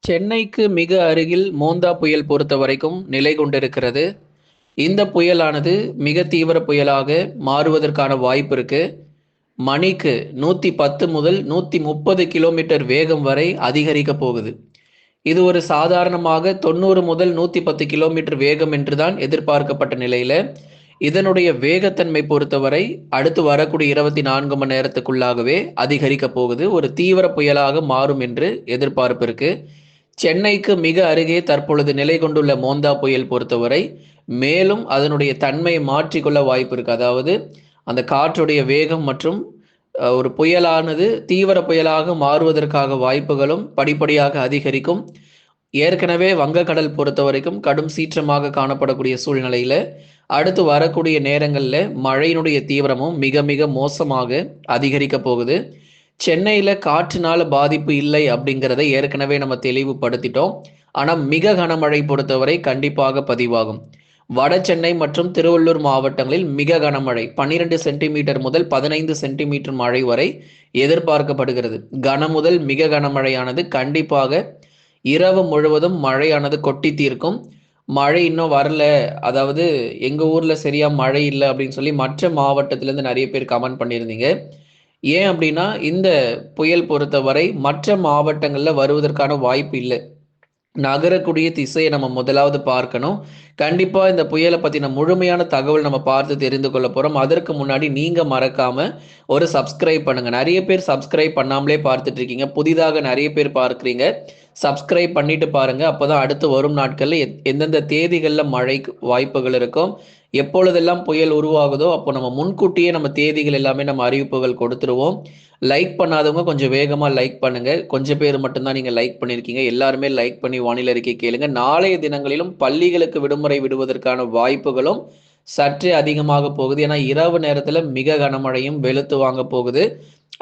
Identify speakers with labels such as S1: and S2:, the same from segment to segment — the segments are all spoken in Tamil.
S1: சென்னைக்கு மிக அருகில் மோந்தா புயல் பொறுத்த வரைக்கும் நிலை கொண்டிருக்கிறது. இந்த புயலானது மிக தீவிர புயலாக மாறுவதற்கான வாய்ப்பு இருக்கு. மணிக்கு 110 முதல் 130 கிலோமீட்டர் வேகம் வரை அதிகரிக்க போகுது. இது ஒரு சாதாரணமாக 90 முதல் 110 கிலோமீட்டர் வேகம் என்றுதான் எதிர்பார்க்கப்பட்ட நிலையில இதனுடைய வேகத்தன்மை பொறுத்தவரை அடுத்து வரக்கூடிய 24 மணி நேரத்துக்குள்ளாகவே அதிகரிக்க போகுது. ஒரு தீவிர புயலாக மாறும் என்று எதிர்பார்ப்பு இருக்கு. சென்னைக்கு மிக அருகே தற்பொழுது நிலை கொண்டுள்ள மோந்தா புயல் பொறுத்தவரை மேலும் அதனுடைய தன்மையை மாற்றிக்கொள்ள வாய்ப்பு இருக்கு. அதாவது அந்த காற்றுடைய வேகம் மற்றும் ஒரு புயலானது தீவிர புயலாக மாறுவதற்காக வாய்ப்புகளும் படிப்படியாக அதிகரிக்கும். ஏற்கனவே வங்கக்கடல் பொறுத்த வரைக்கும் கடும் சீற்றமாக காணப்படக்கூடிய சூழ்நிலையில அடுத்து வரக்கூடிய நேரங்களில் மழையினுடைய தீவிரமும் மிக மிக மோசமாக அதிகரிக்க போகுது. சென்னையில் காற்றுனால பாதிப்பு இல்லை அப்படிங்கிறத ஏற்கனவே நம்ம தெளிவுபடுத்திட்டோம். ஆனால் மிக கனமழை பொறுத்தவரை கண்டிப்பாக பதிவாகும். வட சென்னை மற்றும் திருவள்ளூர் மாவட்டங்களில் மிக கனமழை 12 சென்டிமீட்டர் முதல் 15 சென்டிமீட்டர் மழை வரை எதிர்பார்க்கப்படுகிறது. கன முதல் மிக கனமழையானது கண்டிப்பாக இரவு முழுவதும் மழையானது கொட்டி தீர்க்கும். மழை இன்னும் வரல, அதாவது எங்கள் ஊரில் சரியா மழை இல்லை அப்படின்னு சொல்லி மற்ற மாவட்டத்திலேருந்து நிறைய பேர் கமெண்ட் பண்ணியிருந்தீங்க. ஏன் அப்படின்னா இந்த புயல் பொறுத்தவரை மற்ற மாவட்டங்களில் வருவதற்கான வாய்ப்பு இல்லை. நகரக்கூடிய திசையை நம்ம முதலாவது பார்க்கணும். கண்டிப்பா இந்த புயலை பத்தின முழுமையான தகவல் நம்ம பார்த்து தெரிந்து கொள்ள போறோம். அதற்கு முன்னாடி நீங்க மறக்காம ஒரு சப்ஸ்கிரைப் பண்ணுங்க. நிறைய பேர் சப்ஸ்கிரைப் பண்ணாமலே பார்த்துட்டு இருக்கீங்க, புதிதாக நிறைய பேர் பார்க்குறீங்க. சப்ஸ்கிரைப் பண்ணிட்டு பாருங்க. அப்போதான் அடுத்து வரும் நாட்கள்ல எந்தெந்த தேதிகள்ல மழைக்கு வாய்ப்புகள் இருக்கும், எப்பொழுதெல்லாம் புயல் உருவாகுதோ அப்போ நம்ம முன்கூட்டியே நம்ம தேதிகள் எல்லாமே நம்ம அறிவிப்புகள் கொடுத்துருவோம். லைக் பண்ணாதவங்க கொஞ்சம் வேகமாக லைக் பண்ணுங்க. கொஞ்சம் பேர் மட்டும்தான் நீங்கள் லைக் பண்ணியிருக்கீங்க. எல்லாருமே லைக் பண்ணி வானிலை அறிக்கை கேளுங்க. நாளைய தினங்களிலும் பள்ளிகளுக்கு விடுமுறை விடுவதற்கான வாய்ப்புகளும் சற்றே அதிகமாக போகுது. ஏன்னா இரவு நேரத்தில் மிக கனமழையும் வெளுத்து வாங்க போகுது.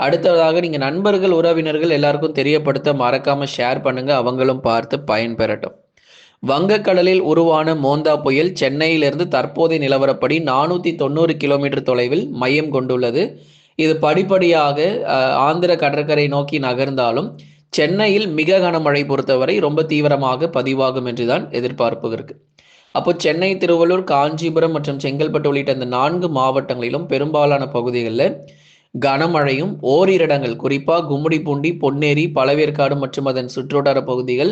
S1: அடுத்ததாக நீங்கள் நண்பர்கள் உறவினர்கள் எல்லாருக்கும் தெரியப்படுத்த மறக்காம ஷேர் பண்ணுங்க, அவங்களும் பார்த்து பயன்பெறட்டும். வங்கக்கடலில் உருவான மோந்தா புயல் சென்னையிலிருந்து தற்போதைய நிலவரப்படி 490 கிலோமீட்டர் தொலைவில் மையம் கொண்டுள்ளது. இது படிப்படியாக ஆந்திர கடற்கரை நோக்கி நகர்ந்தாலும் சென்னையில் மிக கனமழை பொறுத்தவரை ரொம்ப தீவிரமாக பதிவாகும் என்றுதான் எதிர்பார்ப்பு இருக்கு. அப்போ சென்னை, திருவள்ளூர், காஞ்சிபுரம் மற்றும் செங்கல்பட்டு உள்ளிட்ட இந்த 4 மாவட்டங்களிலும் பெரும்பாலான பகுதிகளில் கனமழையும் ஓரிடங்கள் குறிப்பாக கும்மிடிப்பூண்டி, பொன்னேரி, பழவேற்காடு மற்றும் அதன் சுற்றுவட்டார பகுதிகள்,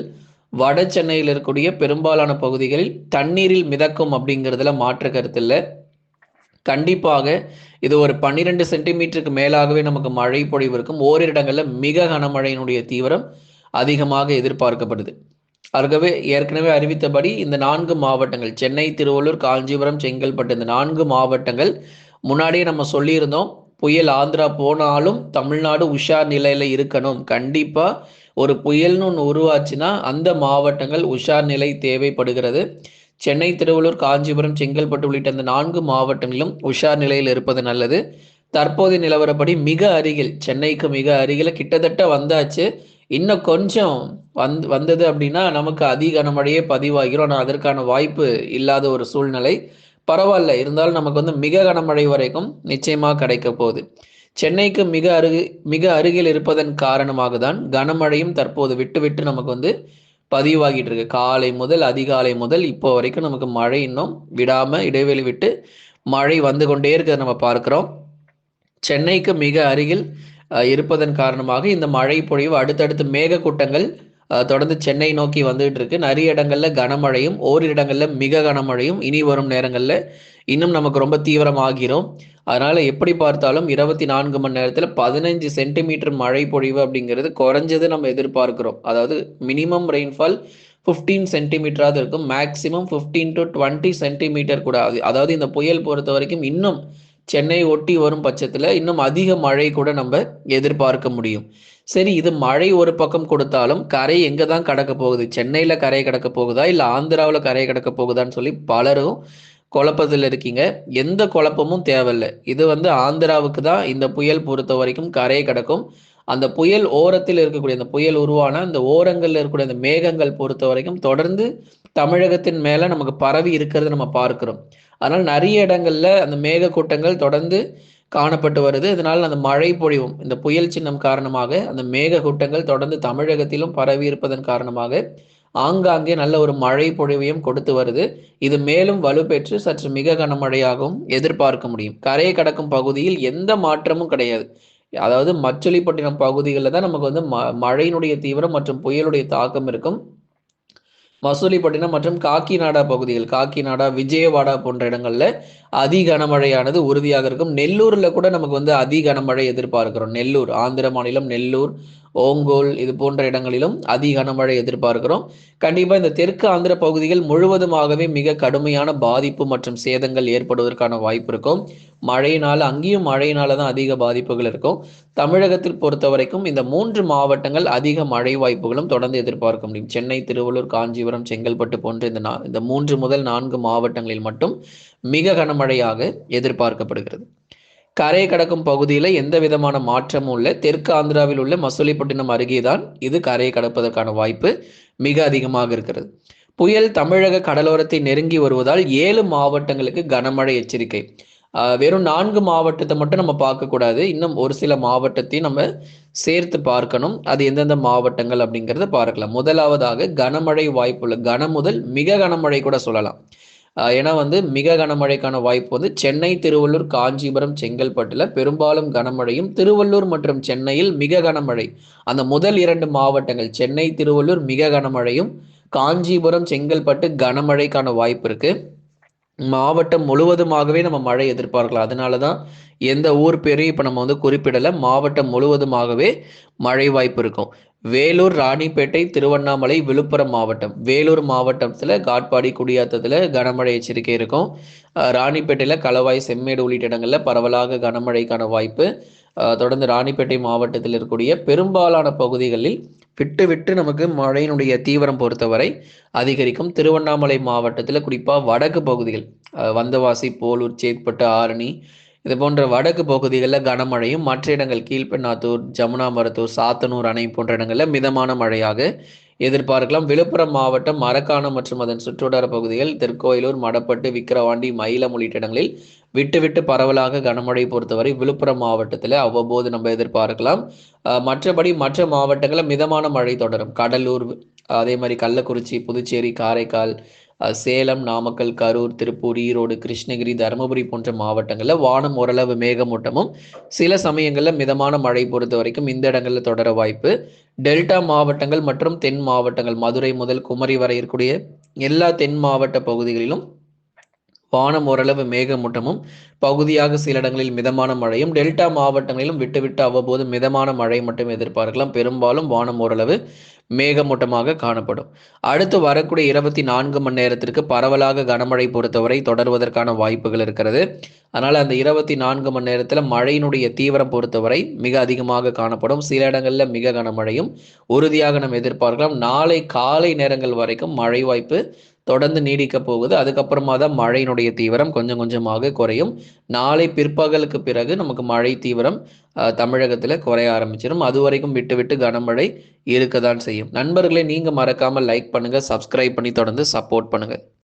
S1: வட சென்னையில் இருக்கக்கூடிய பெரும்பாலான பகுதிகளில் தண்ணீரில் மிதக்கும் அப்படிங்கிறதுல மாற்று கருத்து இல்லை. கண்டிப்பாக இது ஒரு 12 சென்டிமீட்டருக்கு மேலாகவே நமக்கு மழை பொழிவு இருக்கும். ஓரிரு இடங்களில் மிக கனமழையினுடைய தீவிரம் அதிகமாக எதிர்பார்க்கப்படுது. ஆகவே ஏற்கனவே அறிவித்தபடி இந்த 4 மாவட்டங்கள் சென்னை, திருவள்ளூர், காஞ்சிபுரம், செங்கல்பட்டு இந்த 4 மாவட்டங்கள் முன்னாடியே நம்ம சொல்லியிருந்தோம். புயல் ஆந்திரா போனாலும் தமிழ்நாடு உஷார் நிலையில இருக்கணும். கண்டிப்பா ஒரு புயல்னு ஒன்று உருவாச்சுன்னா அந்த மாவட்டங்கள் உஷார் நிலை தேவைப்படுகிறது. சென்னை, திருவள்ளூர், காஞ்சிபுரம், செங்கல்பட்டு உள்ளிட்ட இந்த 4 மாவட்டங்களிலும் உஷார் நிலையில் இருப்பது நல்லது. தற்போதைய நிலவரப்படி மிக அருகில், சென்னைக்கு மிக அருகில் கிட்டத்தட்ட வந்தாச்சு. இன்னும் கொஞ்சம் வந்தது அப்படின்னா நமக்கு அதிக கனமழையே பதிவாகிறோம். ஆனால் அதற்கான வாய்ப்பு இல்லாத ஒரு சூழ்நிலை. பரவாயில்ல, இருந்தாலும் நமக்கு மிக கனமழை வரைக்கும் நிச்சயமாக கிடைக்க போகுது. சென்னைக்கு மிக அருகில் இருப்பதன் காரணமாக தான் கனமழையும் தற்போது விட்டு விட்டு நமக்கு பதிவாகிட்டு இருக்கு. காலை முதல் அதிகாலை முதல் இப்போ வரைக்கும் நமக்கு மழை இன்னும் விடாம இடைவெளி விட்டு மழை வந்து கொண்டே இருக்கிறத நம்ம பார்க்கிறோம். சென்னைக்கு மிக அருகில் இருப்பதன் காரணமாக இந்த மழை பொழிவு அடுத்தடுத்து மேகக்கூட்டங்கள் தொடர்ந்து சென்னை நோக்கி வந்துகிட்டு இருக்கு. நிறைய இடங்கள்ல கனமழையும் ஓரிரு இடங்கள்ல மிக கனமழையும் இனி வரும் நேரங்கள்ல இன்னும் நமக்கு ரொம்ப தீவிரமாகிறோம். அதனால எப்படி பார்த்தாலும் 24 மணி நேரத்தில் 15 சென்டிமீட்டர் மழை பொழிவு அப்படிங்கிறது குறைஞ்சது நம்ம எதிர்பார்க்கிறோம். அதாவது மினிமம் ரெயின்ஃபால் 15 சென்டிமீட்டராக இருக்கும். மேக்சிமம் 15 to 20 சென்டிமீட்டர் கூட. அதாவது இந்த புயல் பொறுத்த வரைக்கும் இன்னும் சென்னை ஒட்டி வரும் பட்சத்தில் இன்னும் அதிக மழை கூட நம்ம எதிர்பார்க்க முடியும். சரி, இது மழை ஒரு பக்கம் கொடுத்தாலும் கரை எங்கே தான் கடக்க போகுது? சென்னையில் கரை கடக்க போகுதா இல்லை ஆந்திராவில் கரை கடக்க போகுதான்னு சொல்லி பலரும் குழப்பத்தில் இருக்கீங்க. எந்த குழப்பமும் தேவையில்லை. இது ஆந்திராவுக்கு தான் இந்த புயல் பொறுத்த வரைக்கும் கரை கடக்கும். அந்த புயல் ஓரத்தில் இருக்கக்கூடிய அந்த புயல் உருவான அந்த ஓரங்களில் இருக்கக்கூடிய அந்த மேகங்கள் பொறுத்த வரைக்கும் தொடர்ந்து தமிழகத்தின் மேல நமக்கு பரவி இருக்கிறது நம்ம பார்க்கிறோம். அதனால நிறைய இடங்கள்ல அந்த மேக கூட்டங்கள் தொடர்ந்து காணப்பட்டு வருது. இதனால் அந்த மழை பொழிவும் இந்த புயல் சின்னம் காரணமாக அந்த மேகக்கூட்டங்கள் தொடர்ந்து தமிழகத்திலும் பரவி இருப்பதன் காரணமாக ஆங்காங்கே நல்ல ஒரு மழை பொழிவையும் கொடுத்து வருது. இது மேலும் வலுப்பெற்று சற்று மிக கனமழையாகவும் எதிர்பார்க்க முடியும். கரையை கடக்கும் பகுதியில் எந்த மாற்றமும் கிடையாது. அதாவது மச்சலிப்பட்டினம் பகுதிகளில் தான் நமக்கு வந்து மழையினுடைய தீவிரம் மற்றும் புயலுடைய தாக்கம் இருக்கும். மசூலிப்பட்டினம் மற்றும் காக்கிநாடா பகுதிகள், காக்கிநாடா, விஜயவாடா போன்ற இடங்கள்ல அதி கனமழையானது உறுதியாக இருக்கும். நெல்லூர்ல கூட நமக்கு வந்து அதி கனமழை எதிர்பார்க்கிறோம். நெல்லூர், ஆந்திர மாநிலம் நெல்லூர், ஓங்கோல் இது போன்ற இடங்களிலும் அதி கனமழை எதிர்பார்க்கிறோம். கண்டிப்பா இந்த தெற்கு ஆந்திர பகுதிகள் முழுவதுமாகவே மிக கடுமையான பாதிப்பு மற்றும் சேதங்கள் ஏற்படுவதற்கான வாய்ப்பு இருக்கும். மழையினால அங்கேயும் மழையினால தான் அதிக பாதிப்புகள் இருக்கும். தமிழகத்தில் பொறுத்த வரைக்கும் இந்த 3 மாவட்டங்கள் அதிக மழை வாய்ப்புகளும் தொடர்ந்து எதிர்பார்க்க முடியும். சென்னை, திருவள்ளூர், காஞ்சிபுரம், செங்கல்பட்டு போன்ற இந்த 3 முதல் 4 மாவட்டங்களில் மட்டும் மிக கனமழையாக எதிர்பார்க்கப்படுகிறது. கரை கடக்கும் பகுதியில் எந்த விதமான மாற்றமும் இல்லை. தெற்கு ஆந்திராவில் உள்ள மசூலிப்பட்டினம் அருகேதான் இது கரையை கடப்பதற்கான வாய்ப்பு மிக அதிகமாக இருக்கிறது. புயல் தமிழக கடலோரத்தை நெருங்கி வருவதால் 7 மாவட்டங்களுக்கு கனமழை எச்சரிக்கை. வெறும் 4 மாவட்டத்தை மட்டும் நம்ம பார்க்கக்கூடாது. இன்னும் ஒரு சில மாவட்டத்தையும் நம்ம சேர்த்து பார்க்கணும். அது எந்தெந்த மாவட்டங்கள் அப்படிங்கிறத பார்க்கலாம். முதலாவதாக கனமழை வாய்ப்புள்ள முதல் மிக கனமழை கூட சொல்லலாம். ஏன்னா வந்து மிக கனமழைக்கான வாய்ப்பு வந்து சென்னை, திருவள்ளூர், காஞ்சிபுரம், செங்கல்பட்டுல பெரும்பாலும் கனமழையும், திருவள்ளூர் மற்றும் சென்னையில் மிக கனமழை. அந்த முதல் 2 மாவட்டங்கள் சென்னை, திருவள்ளூர் மிக கனமழையும், காஞ்சிபுரம், செங்கல்பட்டு கனமழைக்கான வாய்ப்பு இருக்கு. மாவட்டம் முழுவதுமாகவே நம்ம மழை எதிர்பார்க்கலாம். அதனாலதான் எந்த ஊர் பேரையும் இப்ப நம்ம வந்து குறிப்பிடல. மாவட்டம் முழுவதுமாகவே மழை வாய்ப்பு இருக்கும். வேலூர், ராணிப்பேட்டை, திருவண்ணாமலை, விழுப்புரம் மாவட்டம். வேலூர் மாவட்டத்துல காட்பாடி, குடியாத்தத்துல கனமழை எச்சரிக்கை இருக்கும். ராணிப்பேட்டையில களவாய், செம்மேடு உள்ளிட்ட இடங்கள்ல பரவலாக கனமழைக்கான வாய்ப்பு. தொடர்ந்து ராணிப்பேட்டை மாவட்டத்தில் இருக்கக்கூடிய பெரும்பாலான பகுதிகளில் விட்டு விட்டு நமக்கு மழையினுடைய தீவிரம் பொறுத்தவரை அதிகரிக்கும். திருவண்ணாமலை மாவட்டத்தில் குறிப்பாக வடக்கு பகுதிகள், வந்தவாசி, போலூர், சேத்பட்டு, ஆரணி இது போன்ற வடக்கு பகுதிகளில் கனமழையும், மற்ற இடங்கள் கீழ்பெண்ணாத்தூர், ஜமுனா மருத்தூர், சாத்தனூர் அணை போன்ற இடங்களில் மிதமான மழையாக எதிர்பார்க்கலாம். விழுப்புரம் மாவட்டம் மரக்காணம் மற்றும் அதன் சுற்றுவட்டார பகுதிகள், திருக்கோயிலூர், மடப்பட்டு, விக்கிரவாண்டி, மயிலம் உள்ளிட்ட இடங்களில் விட்டு விட்டு பரவலாக கனமழை பொறுத்தவரை விழுப்புரம் மாவட்டத்தில் அவ்வப்போது நம்ம எதிர்பார்க்கலாம். மற்றபடி மற்ற மாவட்டங்களில் மிதமான மழை தொடரும். கடலூர், அதே மாதிரி கள்ளக்குறிச்சி, புதுச்சேரி, காரைக்கால், சேலம், நாமக்கல், கரூர், திருப்பூர், ஈரோடு, கிருஷ்ணகிரி, தருமபுரி போன்ற மாவட்டங்களில் வானம் ஓரளவு மேகமூட்டமும் சில சமயங்களில் மிதமான மழை பொறுத்த வரைக்கும் இந்த இடங்களில் தொடர வாய்ப்பு. டெல்டா மாவட்டங்கள் மற்றும் தென் மாவட்டங்கள், மதுரை முதல் குமரி வரை இருக்கக்கூடிய எல்லா தென் மாவட்ட பகுதிகளிலும் வானம் ஓரளவு மேகமூட்டமும் பகுதியாக சில இடங்களில் மிதமான மழையும், டெல்டா மாவட்டங்களிலும் விட்டு அவ்வப்போது மிதமான மழை மட்டும் எதிர்பார்க்கலாம். பெரும்பாலும் வானம் ஓரளவு மேகமூட்டமாக காணப்படும். அடுத்து வரக்கூடிய 24 மணி நேரத்திற்கு பரவலாக கனமழை பொறுத்தவரை தொடர்வதற்கான வாய்ப்புகள் இருக்கிறது. அதனால அந்த 24 மணி நேரத்தில் மழையினுடைய தீவிரம் பொறுத்தவரை மிக அதிகமாக காணப்படும். சில இடங்களில் மிக கனமழையும் உறுதியாக நம்ம எதிர்பார்க்கலாம். நாளை காலை நேரங்கள் வரைக்கும் மழை வாய்ப்பு தொடர்ந்து நீடிக்க போகுது. அதுக்கப்புறமா தான் மழையினுடைய தீவிரம் கொஞ்சம் கொஞ்சமாக குறையும். நாளை பிற்பகலுக்கு பிறகு நமக்கு மழை தீவிரம் தமிழகத்தில் குறைய ஆரம்பிச்சிடும். அது வரைக்கும் விட்டு விட்டு கனமழை இருக்க தான் செய்யும். நண்பர்களே, நீங்க மறக்காம லைக் பண்ணுங்க, சப்ஸ்கிரைப் பண்ணி தொடர்ந்து சப்போர்ட் பண்ணுங்க.